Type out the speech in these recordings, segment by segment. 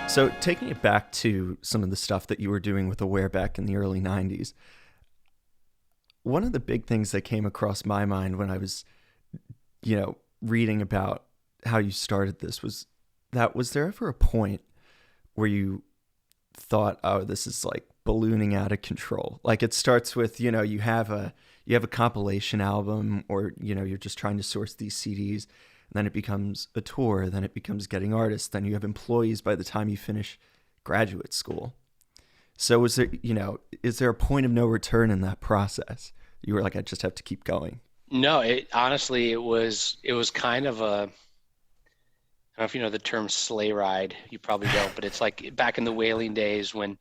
So taking it back to some of the stuff that you were doing with Aware back in the early 90s, one of the big things that came across my mind when I was, reading about how you started this was there ever a point where you thought, oh, this is like ballooning out of control? Like it starts with, you have a compilation album, or, you're just trying to source these CDs. Then it becomes a tour. Then it becomes getting artists. Then you have employees by the time you finish graduate school. So is there a point of no return in that process? You were like, I just have to keep going. No, it was kind of a, I don't know if you know the term sleigh ride. You probably don't, but it's like back in the whaling days when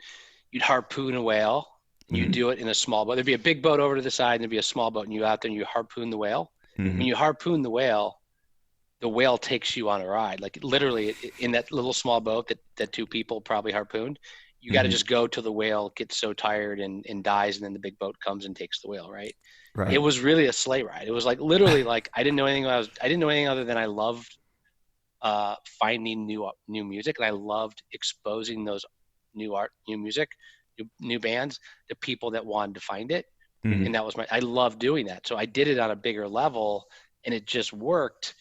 you'd harpoon a whale and you Mm-hmm. do it in a small boat. There'd be a big boat over to the side and there'd be a small boat and you out there and you harpoon the whale. Mm-hmm. When you harpoon the whale takes you on a ride. Like literally in that little small boat that two people probably harpooned, you got to Mm-hmm. just go till the whale gets so tired and dies, and then the big boat comes and takes the whale, right? It Right. was really a sleigh ride. It was like literally like I didn't know anything other than I loved finding new music, and I loved exposing those new music, new bands to people that wanted to find it, Mm-hmm. and I loved doing that. So I did it on a bigger level, and it just worked.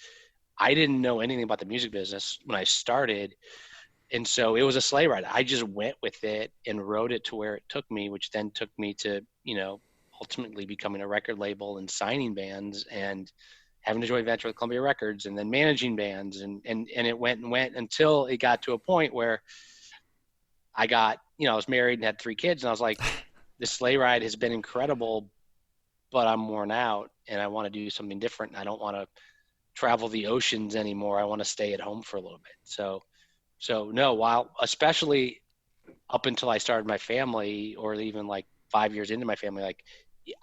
I didn't know anything about the music business when I started, and so it was a sleigh ride. I just went with it and rode it to where it took me, which then took me to ultimately becoming a record label and signing bands and having a joint venture with Columbia Records and then managing bands, and it went and went until it got to a point where I was married and had 3 kids, and I was like, this sleigh ride has been incredible, but I'm worn out and I want to do something different. I don't want to travel the oceans anymore. I want to stay at home for a little bit. So no, while especially up until I started my family, or even like 5 years into my family, like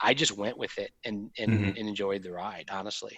I just went with it and Mm-hmm. enjoyed the ride, honestly.